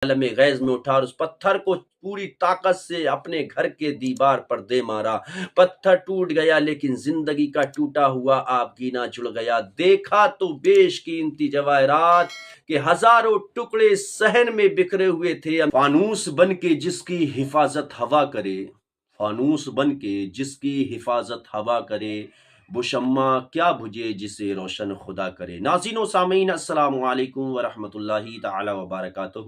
عالم غیظ میں اٹھا اور اس پتھر کو پوری طاقت سے اپنے گھر کے دیوار پر دے مارا۔ پتھر ٹوٹ گیا لیکن زندگی کا ٹوٹا ہوا آپ گینا جڑ گیا۔ دیکھا تو بیش قیمتی جواہرات کہ ہزاروں ٹکڑے صحن میں بکھرے ہوئے تھے۔ فانوس بن کے جس کی حفاظت ہوا کرے، فانوس بن کے جس کی حفاظت ہوا کرے، وہ شمع کیا بجھے جسے روشن خدا کرے۔ ناظرین و سامعین، السلام علیکم ورحمۃ اللہ تعالی وبرکاتہ۔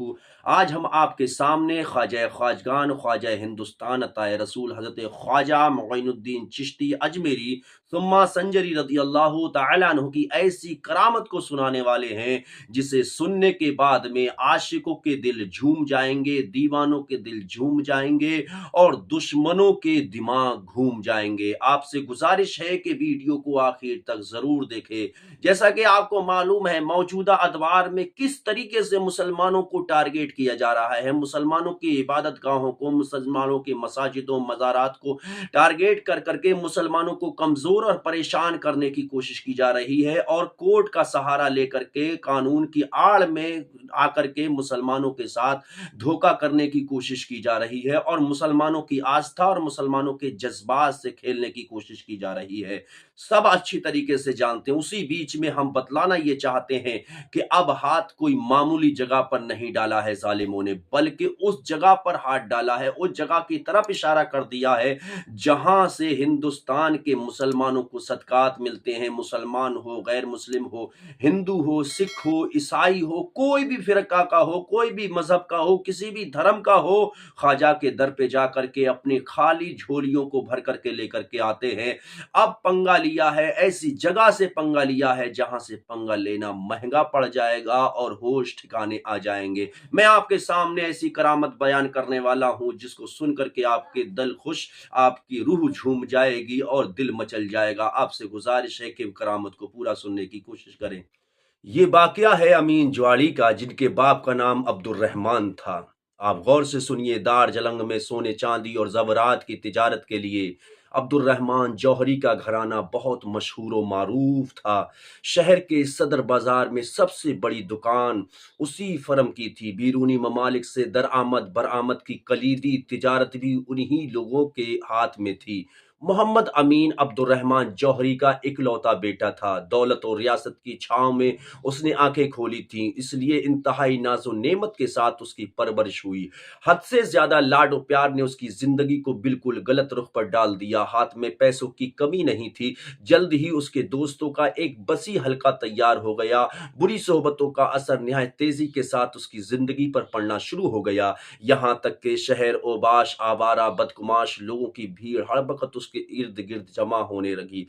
آج ہم آپ کے سامنے خواجہ خواجگان، خواجہ ہندوستان عطا رسول حضرت خواجہ معین الدین چشتی اجمیری ثم سنجری رضی اللہ تعالیٰ عنہ کی ایسی کرامت کو سنانے والے ہیں جسے سننے کے بعد میں عاشقوں کے دل جھوم جائیں گے، دیوانوں کے دل جھوم جائیں گے اور دشمنوں کے دماغ گھوم جائیں گے۔ آپ سے گزارش ہے کہ ویڈیو کو آخر تک ضرور دیکھیں۔ جیسا کہ آپ کو معلوم ہے موجودہ ادوار میں کس طریقے سے مسلمانوں کو ٹارگیٹ کیا جا رہا ہے، مسلمانوں کی عبادت گاہوں کو، مسلمانوں کی مساجدوں مزارات کو ٹارگیٹ کر کر کے مسلمانوں کو کمزور اور پریشان کرنے کی کوشش کی جا رہی ہے، اور کورٹ کا سہارا لے کر کے قانون کی آڑ میں آ کر کے مسلمانوں کے ساتھ دھوکہ کرنے کی کوشش کی جا رہی ہے اور مسلمانوں کی آستھا اور مسلمانوں کے جذبات سے کھیلنے کی کوشش کی جا رہی ہے۔ سب اچھی طریقے سے جانتے ہیں، اسی بیچ میں ہم بتلانا یہ چاہتے ہیں کہ اب ہاتھ کوئی معمولی جگہ پر نہیں ڈالا ہے ظالموں نے، بلکہ اس جگہ پر ہاتھ ڈالا ہے، اس جگہ کی طرف اشارہ کر دیا ہے جہاں سے ہندوستان کے مسلمانوں کو صدقات ملتے ہیں۔ مسلمان ہو، غیر مسلم ہو، ہندو ہو، سکھ ہو، عیسائی ہو، کوئی بھی فرقہ کا ہو، کوئی بھی مذہب کا ہو، کسی بھی دھرم کا ہو، خواجہ کے در پہ جا کر کے اپنی خالی جھولیوں کو بھر کر کے لے کر کے آتے ہیں۔ اب پنگا لیا ہے، ایسی جگہ سے پنگا لیا ہے جہاں سے پنگا لینا مہنگا پڑ جائے گا اور ہوش ٹھکانے آ جائیں گے۔ میں آپ کے سامنے ایسی کرامت بیان کرنے والا ہوں جس کو سن کر کے آپ کے دل خوش، آپ کی روح جھوم جائے گی اور دل مچل جائے گا۔ آپ سے گزارش ہے کہ کرامت کو پورا سننے کی کوشش کریں۔ یہ واقعہ ہے امین جواڑی کا، جن کے باپ کا نام عبد الرحمان تھا۔ آپ غور سے سنیے۔ دار جلنگ میں سونے چاندی اور زیورات کی تجارت کے لیے عبد الرحمان جوہری کا گھرانہ بہت مشہور و معروف تھا۔ شہر کے صدر بازار میں سب سے بڑی دکان اسی فرم کی تھی۔ بیرونی ممالک سے درآمد برآمد کی کلیدی تجارت بھی انہی لوگوں کے ہاتھ میں تھی۔ محمد امین عبد الرحمان جوہری کا اکلوتا بیٹا تھا۔ دولت اور ریاست کی چھاؤں میں اس نے آنکھیں کھولی تھیں، اس لیے انتہائی ناز و نعمت کے ساتھ اس کی پرورش ہوئی۔ حد سے زیادہ لاڈ و پیار نے اس کی زندگی کو بالکل غلط رخ پر ڈال دیا۔ ہاتھ میں پیسوں کی کمی نہیں تھی۔ جلد ہی اس کے دوستوں کا ایک وسیع حلقہ تیار ہو گیا۔ بری صحبتوں کا اثر نہایت تیزی کے ساتھ اس کی زندگی پر پڑنا شروع ہو گیا، یہاں تک کہ شہر اوباش، آوارہ، بدگماش لوگوں کی بھیڑ ہر وقت اس کے ارد گرد جمع ہونے لگی۔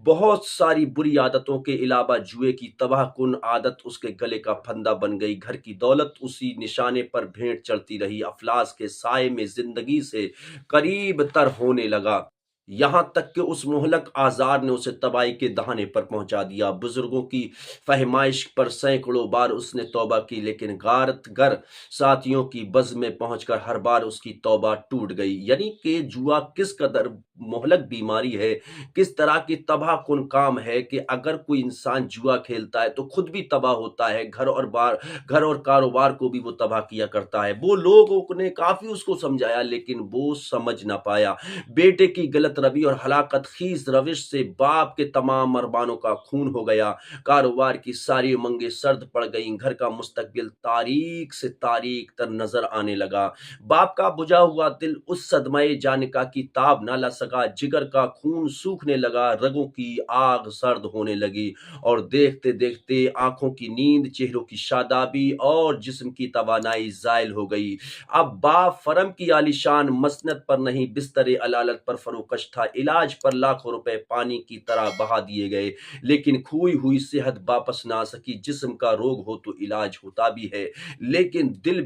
بہت ساری بری عادتوں کے علاوہ جوئے کی تباہ کن عادت اس کے گلے کا پھندا بن گئی۔ گھر کی دولت اسی نشانے پر بھیٹ چڑھتی رہی۔ افلاس کے سائے میں زندگی سے قریب تر ہونے لگا، یہاں تک کہ اس مہلک آزار نے اسے تباہی کے دہانے پر پہنچا دیا۔ بزرگوں کی فہمائش پر سینکڑوں بار اس نے توبہ کی، لیکن غارت گر ساتھیوں کی بز میں پہنچ کر ہر بار اس کی توبہ ٹوٹ گئی۔ یعنی کہ جوا کس قدر مہلک بیماری ہے، کس طرح کی تباہ کن کام ہے کہ اگر کوئی انسان جوا کھیلتا ہے تو خود بھی تباہ ہوتا ہے، گھر اور کاروبار کو بھی وہ تباہ کیا کرتا ہے۔ وہ لوگوں نے کافی اس کو سمجھایا لیکن وہ سمجھ نہ پایا۔ بیٹے کی غلط روی اور ہلاکت خیز روش سے باپ کے تمام ارمانوں کا خون ہو گیا۔ کاروبار کی ساری امنگیں سرد پڑ گئیں، گھر کا مستقبل تاریک سے تاریک تر نظر آنے لگا۔ باپ کا بجھا ہوا دل اس صدمہ جانکا کی تاب نہ لا سکا، جگر کا خون سوکھنے لگا، رگوں کی آگ سرد ہونے لگی اور دیکھتے دیکھتے آنکھوں کی نیند، چہروں کی شادابی اور جسم کی توانائی زائل ہو گئی۔ اب باپ فرم کی عالیشان مسند پر نہیں، بستر علالت پر فروکش تھا۔ علاج پر لاکھوں روپے پانی کی طرح بہا دیے گئے لیکن کھوئی ہوئی صحت واپس نہ آ سکی۔ جسم کا روگ ہو تو علاج ہوتا بھی ہے لیکن دل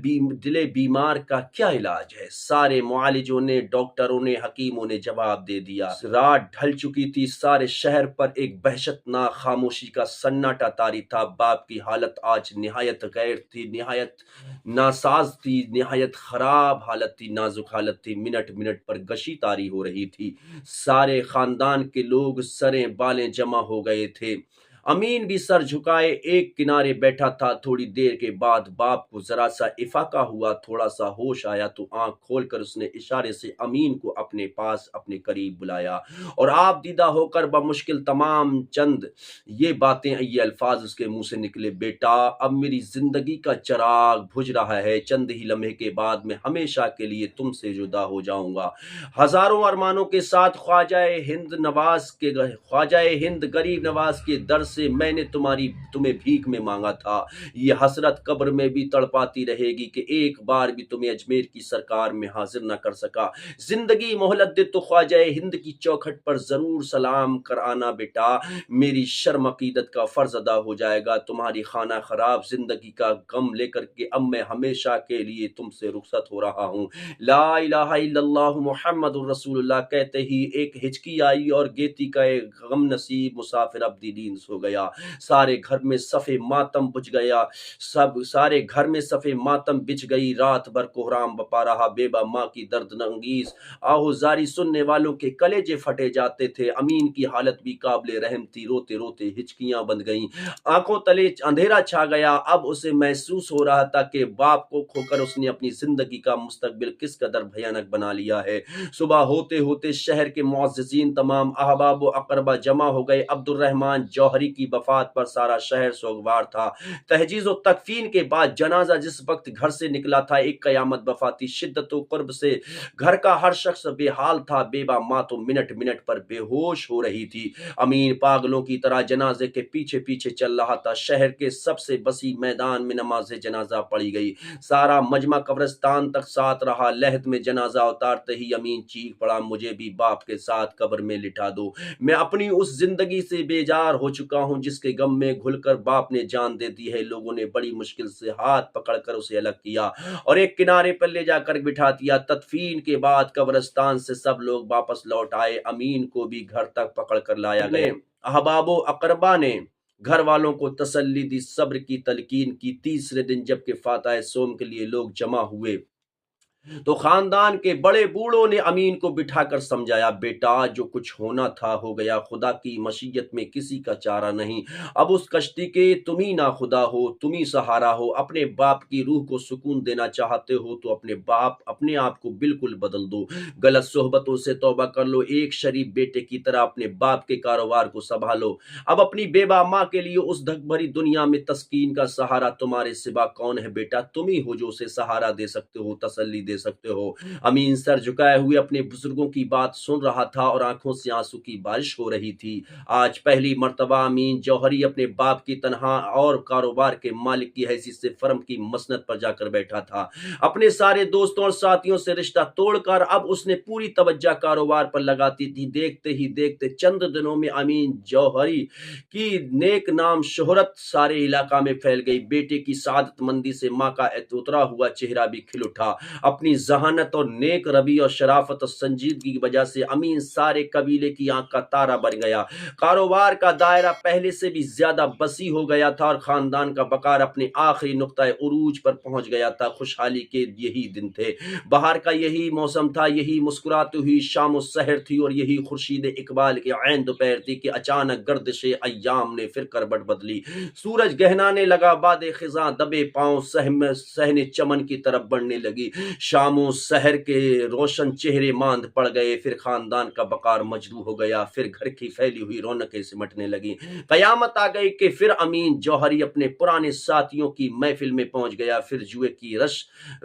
بیمار کا کیا علاج ہے؟ سارے معالجوں نے، ڈاکٹروں نے، حکیموں نے جواب دے دیا۔ رات ڈھل چکی تھی، سارے شہر پر ایک وحشتناک خاموشی کا سناٹا طاری تھا۔ باپ کی حالت آج نہایت غیر تھی، نہایت ناساز تھی، نہایت خراب حالت تھی، نازک حالت تھی۔ منٹ منٹ پر گشی طاری ہو رہی تھی۔ سارے خاندان کے لوگ سریں بالیں جمع ہو گئے تھے۔ अमीन भी सर झुकाए एक किनारे बैठा था। थोड़ी देर के बाद बाप को जरा सा इफाका हुआ, थोड़ा सा होश आया तो आंख खोलकर उसने इशारे से अमीन को अपने पास अपने करीब बुलाया और आप दीदा होकर बमुश्किल तमाम चंद ये अल्फाज उसके मुंह से निकले, बेटा अब मेरी जिंदगी का चराग बुझ रहा है, चंद ही लम्हे के बाद मैं हमेशा के लिए तुमसे जुदा हो जाऊंगा। हजारों अरमानों के साथ ख्वाजाए हिंद गरीब नवाज के दर से मैंने तुम्हें भीख में मांगा था। ये हसरत कब्र में भी तड़पाती रहेगी कि एक बार भी तुम्हें अजमेर की सरकार में हाजिर न कर सका। जिंदगी मोहलत दे तो ख्वाजाए हिंद की चौखट पर जरूर सलाम कर आना बेटा, मेरी शर्म अकीदत का फर्ज अदा हो जाएगा। तुम्हारी खाना खराब जिंदगी का गम लेकर के अब मैं हमेशा के लिए तुमसे रुखसत हो रहा हूँ। ला इलाहा इल्लल्लाह मुहम्मदुर रसूलुल्लाह कहते ही एक हिचकी आई और गेती का एक गम नसीब मुसाफिर अब्दी नींद सो गया। सारे घर में सफ़े मातम बुझ गया, सारे घर में सफ़े मातम बिछ गई। रात भर कोहराम बपा रहा बेबा माँ की दर्दनंगीज आहुजारी सुनने वालों के कलेजे फटे जाते थे। अमीन की हालत भी काबिले रहम थी, रोते रोते हिचकियां बंद गईं, आंखों तले अंधेरा छा गया। अब उसे महसूस हो रहा था कि बाप को खोकर उसने अपनी जिंदगी का मुस्तकबिल किस कदर भयानक बना लिया है। सुबह होते होते शहर के मुअज़्ज़िज़ीन तमाम अहबाब व अक़रबा जमा हो गए। अब्दुर्रहमान जौहरी की वफात पर सारा शहर सोगवार था। तहजीज़ व तकफीन के बाद जनाजा जिस वक्त घर से निकला था, एक कयामत वफाती शिद्दत व कुर्ब से घर का हर शख्स बेहाल था। बेबा माँ तो मिनट मिनट पर बेहोश हो रही थी। अमीन पागलों की तरह जनाजे के पीछे पीछे चल रहा था। शहर के सबसे बसी मैदान में नमाज जनाजा पड़ी गई। सारा मजमा कब्रिस्तान तक साथ रहा। लहद में जनाजा उतारते ही अमीन चीख पड़ा, मुझे भी बाप के साथ कब्र में लिटा दो। मैं अपनी उस जिंदगी से बेजार हो चुका हूँ जिसके गम में घुलकर बाप ने जान दे दी है। लोगों ने बड़ी मुश्किल से हाथ पकड़कर उसे अलग किया और एक किनारे पर ले जाकर बिठा दिया। तदफीन के बाद कब्रिस्तान से सब लोग वापस लौट आए। अमीन को भी घर तक पकड़ कर लाया गया। अहबाबो अकरबा ने घर वालों को तसल्ली दी, सब्र की तलकीन की। तीसरे दिन जबकि फातह सोम के लिए लोग जमा हुए तो खानदान के बड़े बूढ़ों ने अमीन को बिठाकर समझाया, बेटा जो कुछ होना था हो गया, खुदा की मशीयत में किसी का चारा नहीं। अब उस कश्ती के तुम ही ना खुदा हो, तुम ही सहारा हो। अपने बाप की रूह को सुकून देना चाहते हो तो अपने आप को बिल्कुल बदल दो, गलत सोहबतों से तौबा कर लो, एक शरीफ बेटे की तरह अपने बाप के कारोबार को संभालो। अब अपनी बेबा माँ के लिए उस धक भरी दुनिया में तस्कीन का सहारा तुम्हारे सिवा कौन है बेटा, तुम ही हो जो उसे सहारा दे सकते हो, तसल्ली दे सकते हो। अमीन सर झुकाए हुए अपने बुजुर्गों की बात सुन रहा था और आंखों से आंसू की बारिश हो रही थी। आज पहली मर्तबा अमीन जौहरी अपने बाप की तनहा और कारोबार के मालिक की हैसियत से फर्म की मसनद पर जाकर बैठा था। अपने सारे दोस्तों और साथियों से रिश्ता तोड़कर अब उसने पूरी तवज्जो कारोबार पर लगाती थी। देखते ही देखते चंद दिनों में अमीन जौहरी की नेक नाम शोहरत सारे इलाका में फैल गई। बेटे की सादतमंदी से माँ का उतरा हुआ चेहरा भी खिल उठा। अपनी जहानत और नेक रवि और शराफत और संजीदगी की वजह से अमीन सारे कबीले की आंख का तारा बन गया। कारोबार का दायरा पहले से भी ज्यादा बसी हो गया था और खानदान का बकार अपने आखिरी नुक्ता उरूज पर पहुंच गया था। खुशहाली के यही दिन थे, बाहर का यही मौसम था, यही मुस्कुराती हुई शाम सहर थी और यही खुर्शीद इकबाल की ऐन दोपहर थी कि अचानक गर्दिश अय्याम ने फिर करवट बदली। सूरज गहनाने लगा, बादे खिजा दबे पांव सहने चमन की तरफ बढ़ने लगी। शामों शहर के रोशन चेहरे मांद पड़ गए। फिर खानदान का बकार मजरू हो गया। फिर घर की फैली हुई रौनकें सिमटने लगी। कयामत आ गई कि फिर अमीन जौहरी अपने पुराने साथियों की महफिल में पहुंच गया। फिर जुए की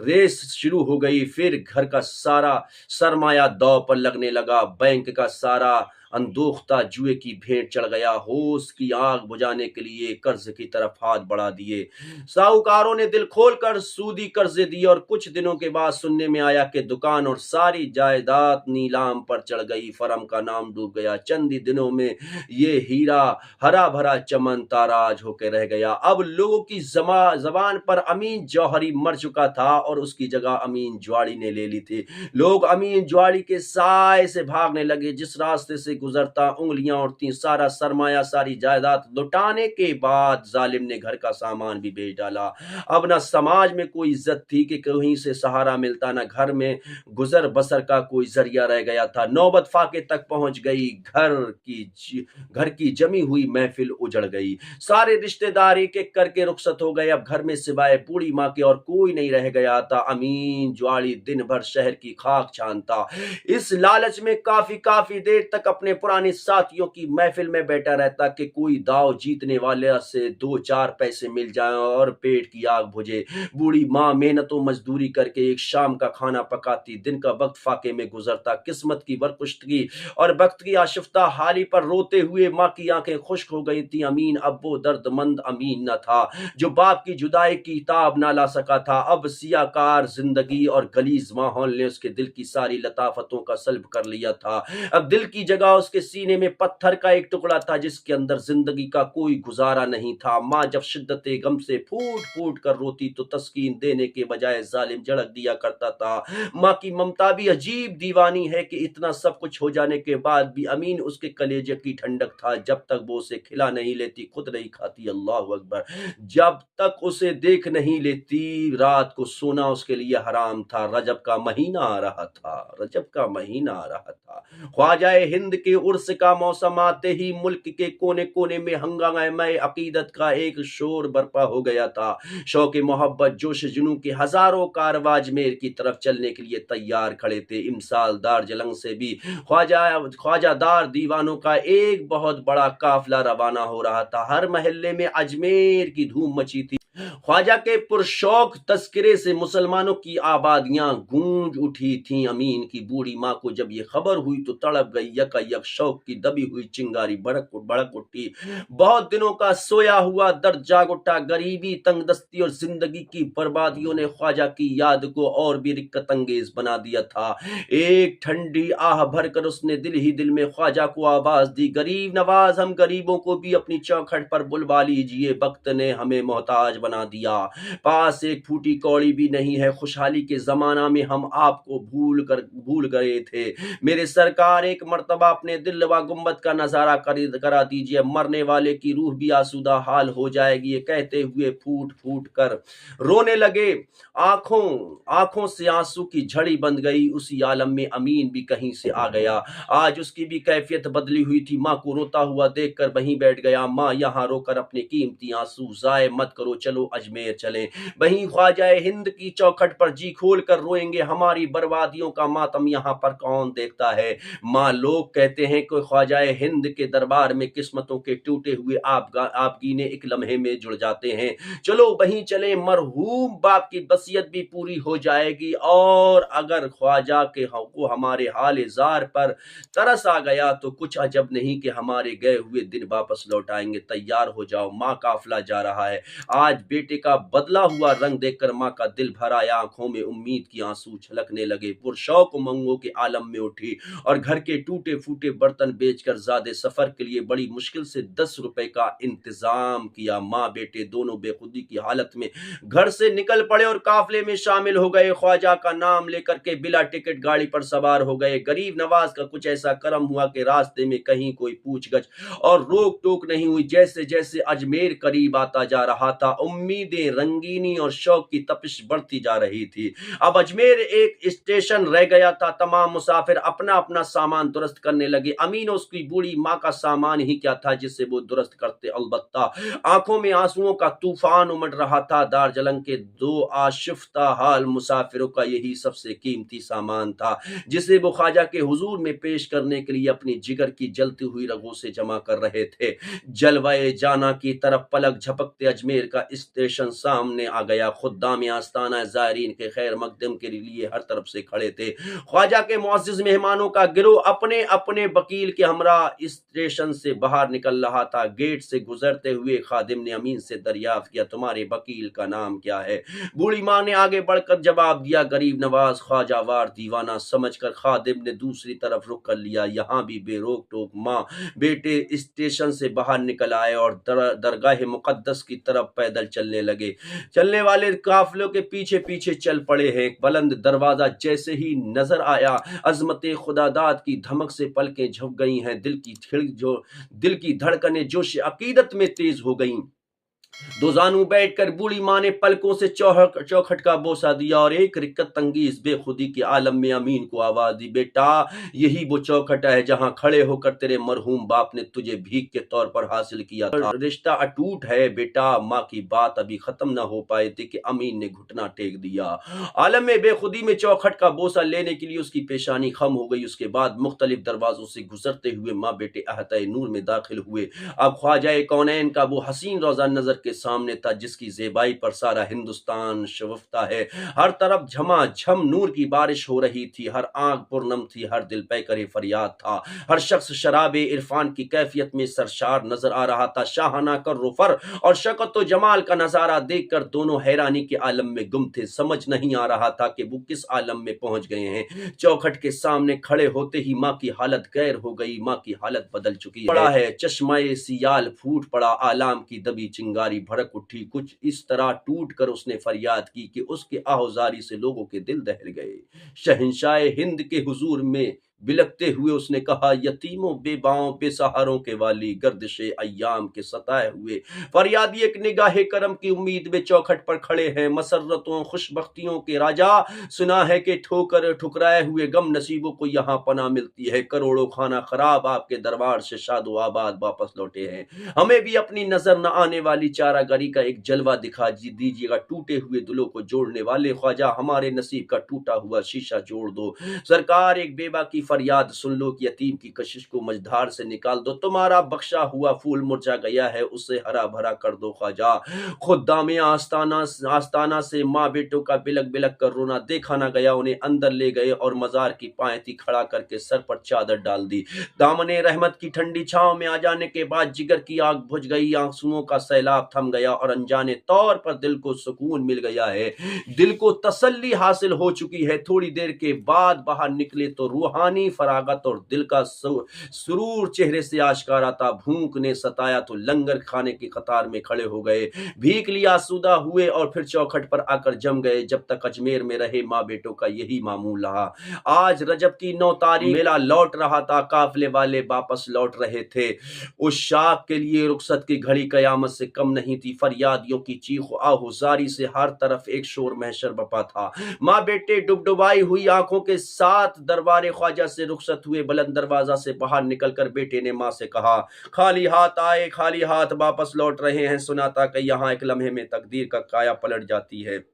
रेस शुरू हो गई। फिर घर का सारा सरमाया दांव पर लगने लगा। बैंक का सारा अंदोख्ता जुए की भेंट चढ़ गया। होश की आग बुझाने के लिए कर्ज की तरफ हाथ बढ़ा दिए। साहूकारों ने दिल खोलकर सूदी कर्जे दिए और कुछ दिनों के बाद सुनने में आया कि दुकान और सारी जायदाद नीलाम पर चढ़ गई। फर्म का नाम डूब गया। चंद ही दिनों में ये हीरा हरा भरा चमन ताराज होकर रह गया। अब लोगों की जबान पर अमीन जौहरी मर चुका था और उसकी जगह अमीन ज्वाड़ी ने ले ली थी। लोग अमीन ज्वाड़ी के साय से भागने लगे। जिस रास्ते से गुजरता, उंगलियां उठती, सारा सरमाया सारी जायदाद लुटाने के बाद जालिम ने घर का सामान भी बेच डाला। अब ना समाज में कोई इज्जत थी कि कहीं से सहारा मिलता, ना घर में गुजर बसर का कोई जरिया रह गया था। नौबत फाके तक पहुंच गई, घर की जमी हुई महफिल उजड़ गई। सारे रिश्तेदार एक एक करके रुखसत हो गए। अब घर में सिवाय बूढ़ी माँ के और कोई नहीं रह गया था। अमीन ज्वाड़ी दिन भर शहर की खाक छानता, इस लालच में काफी काफी देर तक अपने पुराने साथियों की महफिल में बैठा रहता कि कोई दाव जीतने वाले से 2-4 पैसे मिल जाए और पेट की आग बुझे। बूढ़ी माँ मेहनतों मजदूरी करके एक शाम का खाना पकाती, दिन का वक्त फाके में गुजरता। किस्मत की बरकुश्तगी और वक्त की आशिफ्ता हाली पर रोते हुए माँ की आंखें खुश्क हो गई थी। अमीन अब वो दर्दमंद अमीन न था जो बाप की जुदाई की ताब ना ला सका था। अब सियाकार जिंदगी और गलीज माहौल ने उसके दिल की सारी लताफतों का सल्ब कर लिया था। अब दिल की जगह उसके सीने में पत्थर का एक टुकड़ा था जिसके अंदर जिंदगी का कोई गुजारा नहीं था। माँ जब शिद्दत गम से फूट फूट कर रोती तो तस्कीन देने के बजाय जालिम झड़क दिया करता था। माँ की ममता भी अजीब दीवानी है कि इतना सब कुछ हो जाने के बाद भी अमीन उसके कलेजे की ठंडक था। जब तक वो उसे खिला नहीं लेती खुद नहीं खाती। अल्लाह अकबर। जब तक उसे देख नहीं लेती रात को सोना उसके लिए हराम था। रजब का महीना आ रहा था, रजब का महीना आ रहा था। ख्वाजाए हिंद के उर्स का मौसम आते ही मुल्क के कोने कोने में हंगामे अकीदत का एक शोर बर्पा हो गया था। शौक मोहब्बत जोश जुनू के हजारों कारवां अजमेर की तरफ चलने के लिए तैयार खड़े थे। इमसाल दार्जिलिंग से भी ख्वाजादार दीवानों का एक बहुत बड़ा काफिला रवाना हो रहा था। हर महल्ले में अजमेर की धूम मची थी। ख्वाजा के पुरशौक तस्करे से मुसलमानों की आबादियां गूंज उठी थीं। अमीन की बूढ़ी माँ को जब ये खबर हुई तो तड़प गई। यकायक शौक की दबी हुई चिंगारी भड़क उठी। बहुत दिनों का सोया हुआ दर्द जाग उठा। गरीबी, तंगदस्ती और जिंदगी की बर्बादियों ने ख्वाजा की याद को और भी रिक्कत अंगेज बना दिया था। एक ठंडी आह भरकर उसने दिल ही दिल में ख्वाजा को आवाज दी, गरीब नवाज, हम गरीबों को भी अपनी चौखट पर बुलवा लीजिए। वक्त ने हमें मोहताज बना दिया, पास एक फूटी कौड़ी भी नहीं है। खुशहाली के जमाना में हम आपको भूल गए थे। मेरे सरकार एक मर्तबा अपने दिल व गुम्बद का नजारा करा दीजिए, मरने वाले की रूह भी आसूदा हाल हो जाएगी। ये कहते हुए फूट फूट कर रोने लगे। आंखों से आंसू की झड़ी बंध गई। उसी आलम में अमीन भी कहीं से आ गया। आज उसकी भी कैफियत बदली हुई थी। माँ को रोता हुआ देखकर वहीं बैठ गया। माँ, यहाँ रोकर अपने कीमती आंसू जाए मत करो, चलो अजमेर चलें। वहीं ख्वाजाए हिंद की चौखट पर जी खोल कर रोएंगे। हमारी बर्बादियों का मातम यहाँ पर कौन देखता है। माँ, लोग कहते हैं कि ख्वाजाए हिंद के दरबार में किस्मतों के टूटे हुए आपगीने एक लम्हे में जुड़ जाते हैं। चलो वहीं चले, मरहूम बाप की वसीयत भी पूरी हो जाएगी। और अगर ख्वाजा को हमारे हाल जार पर तरस आ गया तो कुछ अजब नहीं कि हमारे गए हुए दिन वापस लौट आएंगे। तैयार हो जाओ, माँ काफिला जा रहा है। आज बेटे का बदला हुआ रंग देखकर माँ का दिल भर आया। आंखों में उम्मीद की आंसू छलकने लगे। पुरशौक उमंगों के आलम में उठी और घर के टूटे फूटे बर्तन बेचकर ज़्यादा सफर के लिए बड़ी मुश्किल से 10 रुपए का इंतजाम किया। माँ बेटे दोनों बेखुदी की हालत में घर से निकल पड़े और काफिले में शामिल हो गए। ख्वाजा का नाम लेकर के बिला टिकट गाड़ी पर सवार हो गए। गरीब नवाज का कुछ ऐसा करम हुआ कि रास्ते में कहीं कोई पूछगछ और रोक टोक नहीं हुई। जैसे जैसे अजमेर करीब आता जा रहा था, उम्मीदें, रंगीनी और शौक की तपिश बढ़ती जा रही थी। अब अजमेर एक स्टेशन रह गया था। तमाम मुसाफिर अपना अपना सामान दुरुस्त करने लगे। अमीन उसकी बूढ़ी माँ का सामान ही क्या था जिसे वो दुरुस्त करते। अलबत्ता आंखों में आंसुओं का तूफान उमड़ रहा था। दार्जिलिंग के 2 आशिफ्ता हाल मुसाफिरों का यही सबसे कीमती सामान था जिसे वो ख्वाजा के हुजूर में पेश करने के लिए अपनी जिगर की जलती हुई रगों से जमा कर रहे थे। जलवाए जाना की तरफ पलक झपकते अजमेर का स्टेशन सामने आ गया। खुद्दाम आस्ताना ज़ायरीन के खैर मकदम के लिए हर तरफ से खड़े थे। ख्वाजा के मुअज़्ज़िज़ मेहमानों का गिरोह अपने अपने वकील के हमरा स्टेशन से बाहर निकल रहा था। गेट से गुजरते हुए खादिम ने अमीन से दरियाफ्त किया, तुम्हारे वकील का नाम क्या है। बूढ़ी माँ ने आगे बढ़कर जवाब दिया, गरीब नवाज ख्वाजावार दीवाना। समझकर खादिम ने दूसरी तरफ रुख कर लिया। यहाँ भी बेरोक टोक माँ बेटे स्टेशन से बाहर निकल आए और दरगाह मुकद्दस की तरफ पैदल चलने लगे। चलने वाले काफिलों के पीछे पीछे चल पड़े हैं। बुलंद दरवाजा जैसे ही नजर आया, अजमत खुदादाद की धमक से पलकें झप गई हैं। दिल की धड़कनें जोश अकीदत में तेज हो गईं। दोजानू बैठकर बूढ़ी माँ ने पलकों से चौखट का बोसा दिया और एक रिक्कत अंगीज बेखुदी के आलम में अमीन को आवाज दी, बेटा यही वो चौखट है जहां खड़े होकर तेरे मरहूम बाप ने तुझे भीख के तौर पर हासिल किया था। रिश्ता अटूट है बेटा। माँ की बात अभी खत्म न हो पाए थे कि अमीन ने घुटना टेक दिया। आलम में बेखुदी में चौखट का बोसा लेने के लिए उसकी पेशानी खम हो गई। उसके बाद मुख्तलिफ दरवाजों से गुजरते हुए माँ बेटे अहते नूर में दाखिल हुए। अब ख्वाजा कौनैन का वो हसीन रोजा नजर के सामने था जिसकी ज़ेबाई पर सारा हिंदुस्तान शगुफ्ता है। हर तरफ झमाझम नूर की बारिश हो रही थी। हर आंख पुरनम थी, हर दिल पे करे फरियाद था। हर शख्स शराबे इरफान की कैफियत में सरशार नजर आ रहा था। शाहाना कर्रुफर और शक़त व जमाल का नजारा देखकर दोनों हैरानी के आलम में गुम थे। समझ नहीं आ रहा था कि वो किस आलम में पहुंच गए हैं। चौखट के सामने खड़े होते ही माँ की हालत गैर हो गई। माँ की हालत बदल चुकी पड़ा है। चश्माए सियाल फूट पड़ा। आलाम की दबी चिंगारी भड़क उठी। कुछ इस तरह टूट कर उसने फरियाद की कि उसके आहोजारी से लोगों के दिल दहल गए। शहंशाह हिंद के हुजूर में बिलकते हुए उसने कहा, यतीमों बेबाओं बेसहारों के वाली, गर्दिशे अय्याम के सताए हुए फरियादी एक निगाहे करम की उम्मीद में चौखट पर खड़े हैं। मसरतों खुशबख्तियों के राजा, सुना है कि ठोकर ठुकराए हुए गम नसीबों को यहाँ पनाह मिलती है। करोड़ों खाना खराब आपके दरबार से शादो आबाद वापस लौटे हैं। हमें भी अपनी नजर न आने वाली चारागारी का एक जलवा दिखा दीजिएगा। टूटे हुए दिलों को जोड़ने वाले ख्वाजा, हमारे नसीब का टूटा हुआ शीशा जोड़ दो। सरकार, एक बेबा की फरियाद सुन लो कि यतीम की कशिश को मझधार से निकाल दो। तुम्हारा बख्शा हुआ फूल मुरझा गया है, उसे हरा भरा कर दो ख्वाजा। खुद्दामे आस्ताना से माँ बेटों का बिलक बिलक कर रोना देखा ना गया। उन्हें अंदर ले गए और मजार की पायती खड़ा करके सर पर चादर डाल दी। दामने रहमत की ठंडी छांव में आ जाने के बाद जिगर की आग बुझ गई। आंसुओं का सैलाब थम गया और अनजाने तौर पर दिल को सुकून मिल गया है। दिल को तसल्ली हासिल हो चुकी है। थोड़ी देर के बाद बाहर निकले तो रूहानी फरागत और दिल का सुरूर चेहरे से आश्कारा था। भूख ने सताया तो लंगर खाने की कतार में खड़े हो गए। भीख लिया आसूदा हुए और फिर चौखट पर आकर जम गए। जब तक अजमेर में रहे माँ बेटों का यही मामूल रहा। आज रजब की 9 तारीख, मेला लौट रहा था। काफिले वाले वापस लौट रहे थे। उस शाख के लिए रुखसत की घड़ी कयामत से कम नहीं थी। फरियादियों की चीख आहुजारी से हर तरफ एक शोर महशर बपा था। माँ बेटे डुबडुबाई हुई आंखों के साथ दरबार ख्वाजा से रुखसत हुए। बुलंद दरवाजा से बाहर निकलकर बेटे ने माँ से कहा, खाली हाथ आए खाली हाथ वापस लौट रहे हैं। सुना था कि यहाँ एक लम्हे में तकदीर का काया पलट जाती है।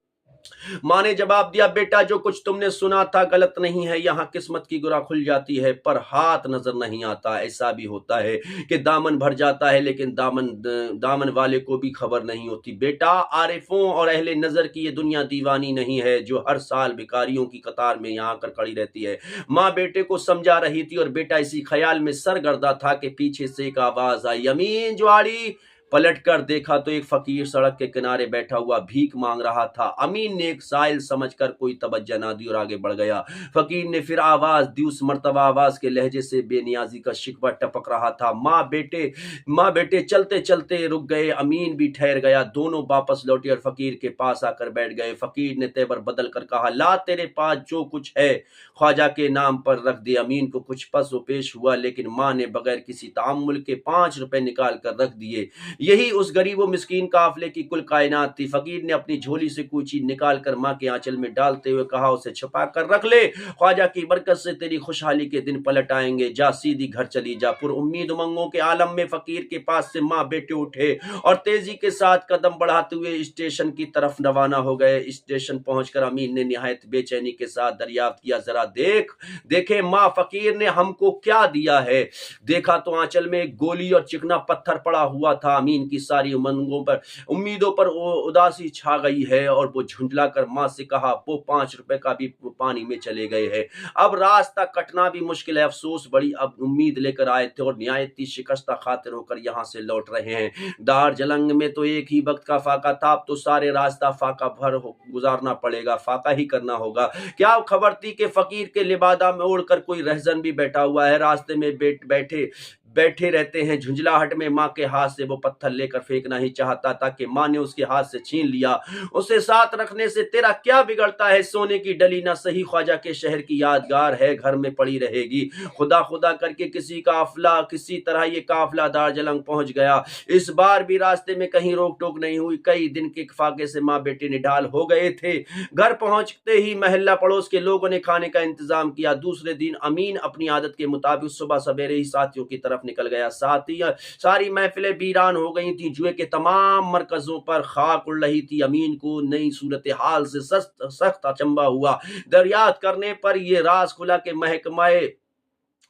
माँ ने जवाब दिया, बेटा जो कुछ तुमने सुना था गलत नहीं है। यहाँ किस्मत की गुरा खुल जाती है पर हाथ नजर नहीं आता। ऐसा भी होता है कि दामन भर जाता है लेकिन दामन वाले को भी खबर नहीं होती। बेटा, आरिफों और अहले नजर की ये दुनिया दीवानी नहीं है जो हर साल भिखारियों की कतार में यहाँ आकर खड़ी रहती है। माँ बेटे को समझा रही थी और बेटा इसी ख्याल में सरगर्दा था कि पीछे से एक आवाज आई, अमीन जुआड़ी। पलट कर देखा तो एक फकीर सड़क के किनारे बैठा हुआ भीख मांग रहा था। अमीन ने एक साइल समझकर कोई तवज्जो ना दी और आगे बढ़ गया। फकीर ने फिर आवाज दी। उस मर्तबा आवाज के लहजे से बेनियाजी का शिकवा टपक रहा था। माँ बेटे चलते चलते रुक गए। अमीन भी ठहर गया। दोनों वापस लौटे और फकीर के पास आकर बैठ गए। फकीर ने तेवर बदल कर कहा, ला तेरे पास जो कुछ है ख्वाजा के नाम पर रख दे। अमीन को कुछ पस पेश हुआ लेकिन माँ ने बगैर किसी तामुल के 5 रुपए निकाल कर रख दिए। यही उस गरीब व मिस्कीन काफिले की कुल कायनात थी। फकीर ने अपनी झोली से कोई चीज निकाल कर माँ के आंचल में डालते हुए कहा, उसे छुपा कर रख ले। ख्वाजा की बरकत से तेरी खुशहाली के दिन पलट आएंगे। जा सीधी घर चली जा। पुर उम्मीद उमंगों के आलम में फकीर के पास से माँ बेटे उठे और तेजी के साथ कदम बढ़ाते हुए स्टेशन की तरफ रवाना हो गए। स्टेशन पहुंचकर अमीन ने निहायत बेचैनी के साथ दरियाफ्त किया, जरा देखे माँ, फकीर ने हमको क्या दिया है। देखा तो आंचल में एक गोली और चिकना पत्थर पड़ा हुआ था। अमीन की सारी उम्मीदों पर उदासी छा गई है और वो झुंझला कर माँ से कहा, वो 5 रुपए का भी पानी में चले गए हैं। अब रास्ता कटना भी मुश्किल है। अफसोस, बड़ी अब उम्मीद लेकर आए थे और निहायती शिकस्ता खातिर होकर यहाँ से लौट रहे हैं। दार जलंग में तो एक ही वक्त का फाका था, अब तो सारे रास्ता फाका भर गुजारना पड़ेगा, फाका ही करना होगा। क्या खबर थी कि फकीर के लिबादा में ओढ़कर कोई रहजन भी बैठा हुआ है। रास्ते में बैठे बैठे रहते हैं। झुंझलाहट में माँ के हाथ से वो पत्थर लेकर फेंकना ही चाहता था कि माँ ने उसके हाथ से छीन लिया। उसे साथ रखने से तेरा क्या बिगड़ता है? सोने की डली ना सही ख्वाजा के शहर की यादगार है, घर में पड़ी रहेगी। खुदा खुदा करके किसी तरह ये काफला दार्जिलिंग पहुंच गया। इस बार भी रास्ते में कहीं रोक टोक नहीं हुई। कई दिन के फाके से माँ बेटे निढाल हो गए थे। घर पहुंचते ही महल्ला पड़ोस के लोगों ने खाने का इंतजाम किया। दूसरे दिन अमीन अपनी आदत के मुताबिक सुबह सवेरे ही साथियों की तरफ निकल गया। सारी महफिलें वीरान हो गई थी। जुए के तमाम मरकजों पर खाक उड़ रही थी। अमीन को नई सूरत हाल से सख्त अचंबा हुआ। दरियात करने पर यह राज खुला के महकमाए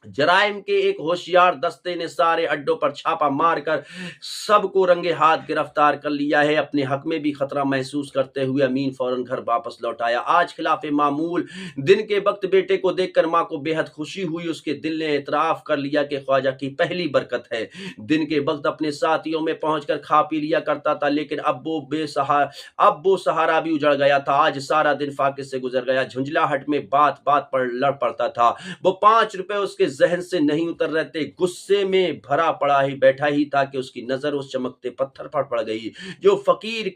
जराइम के एक होशियार दस्ते ने सारे अड्डों पर छापा मारकर सबको रंगे हाथ गिरफ्तार कर लिया है। अपने हक में भी खतरा महसूस करते हुए अमीन फौरन घर वापस लौट आया। आज खिलाफे मामूल दिन के वक्त बेटे को देखकर मां को बेहद खुशी हुई। उसके दिल ने एतराफ कर लिया कि ख्वाजा की पहली बरकत है। दिन के वक्त अपने साथियों में पहुंचकर खा पी लिया करता था, लेकिन अब वो सहारा भी उजड़ गया था। आज सारा दिन फाके से गुजर गया। झुंझलाहट में बात बात पर लड़ पड़ता था। वो 5 रुपए उसके जहन से नहीं उतर रहते। गुस्से में भरा पड़ा ही बैठा ही था कि उसकी नजर उस चमकते पत्थर पर पड़ गई जो फकीर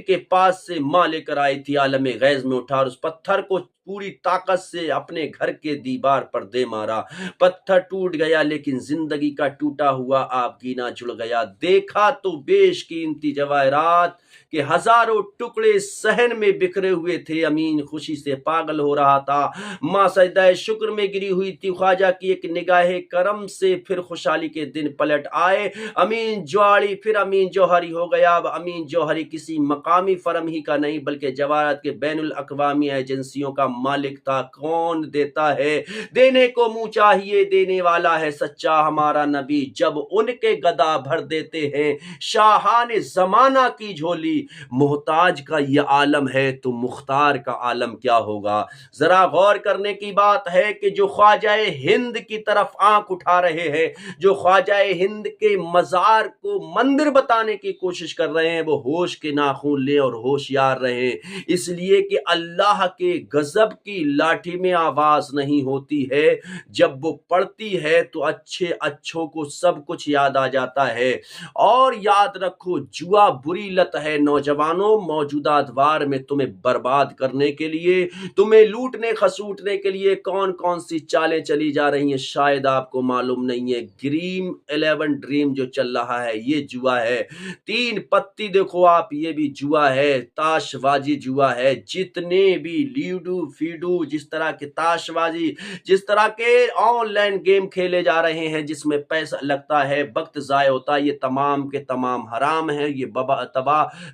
के पास से मां लेकर आई थी। आलमे गैज में उठा और उस पत्थर को पूरी ताकत से अपने घर के दीवार पर दे मारा। पत्थर टूट गया, लेकिन जिंदगी का टूटा हुआ आपगीना जुड़ गया। देखा तो बेशकीमती जवाहरात के हजारों टुकड़े सहन में बिखरे हुए थे। अमीन खुशी से पागल हो रहा था। मां सजदाए शुक्र में गिरी हुई थी। ख्वाजा की एक निगाहे करम से फिर खुशहाली के दिन पलट आए। अमीन ज्वाड़ी फिर अमीन जौहरी हो गया। अब अमीन जौहरी किसी मकामी फर्म ही का नहीं, बल्कि जवाहरात के बैनुल अक़वामी एजेंसियों का मालिक था। कौन देता है? देने को मुंह चाहिए, देने वाला है सच्चा हमारा नबी। जब उनके गदा भर देते हैं शाहाने जमाना की झोली। मोहताज का ये आलम है तो मुख्तार का आलम क्या होगा? जरा गौर करने की बात है कि जो ख्वाजाए हिंद की तरफ आंख उठा रहे हैं, जो ख्वाजाए हिंद के मजार को मंदिर बताने की कोशिश कर रहे हैं, वो होश के नाखून ले और होशियार रहे। इसलिए कि अल्लाह के गजब की लाठी में आवाज नहीं होती है, जब वो पड़ती है तो अच्छों को सब कुछ याद आ जाता है। और याद रखो, जुआ बुरी लत है नौजवानों। मौजूदा अदवार में तुम्हें बर्बाद करने के लिए, तुम्हें लूटने खसूटने के लिए कौन कौन सी चालें चली जा रही हैं शायद आपको मालूम नहीं है। ड्रीम 11 ड्रीम जो चल रहा है ये जुआ है। 3 पत्ती देखो आप, ये भी जुआ है। ताशबाजी जुआ है। जितने भी लीडू फीडू जिस तरह के ताशबाजी, जिस तरह के ऑनलाइन गेम खेले जा रहे हैं जिसमें पैसा लगता है, वक्त जाया होता है, ये तमाम के तमाम हराम है। ये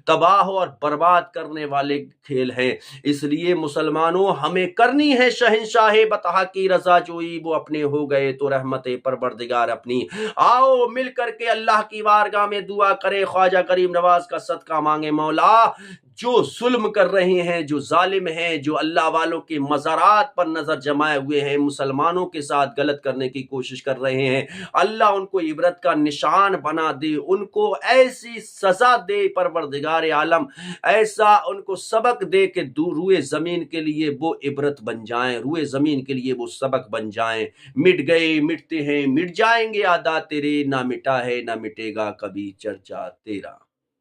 तबाह और बर्बाद करने वाले खेल हैं। इसलिए मुसलमानों, हमें करनी है शहंशाहे बतहा की रजा जोई। वो अपने हो गए तो रहमते परवरदिगार अपनी। आओ मिल करके अल्लाह की बारगाह में दुआ करें, ख्वाजा करीम नवाज का सदका मांगे। मौला, जो जुल्म कर रहे हैं, जो जालिम हैं, जो अल्लाह वालों के मज़ारात पर नजर जमाए हुए हैं, मुसलमानों के साथ गलत करने की कोशिश कर रहे हैं, अल्लाह उनको इबरत का निशान बना दे। उनको ऐसी सजा दे परवरदिगार आलम, ऐसा उनको सबक दे कि रूए जमीन के लिए वो इबरत बन जाएं, रूए जमीन के लिए वो सबक बन जाएं। मिट गए मिटते हैं, मिट जाएंगे आदा तेरे, ना मिटा है ना मिटेगा कभी चर्चा तेरा।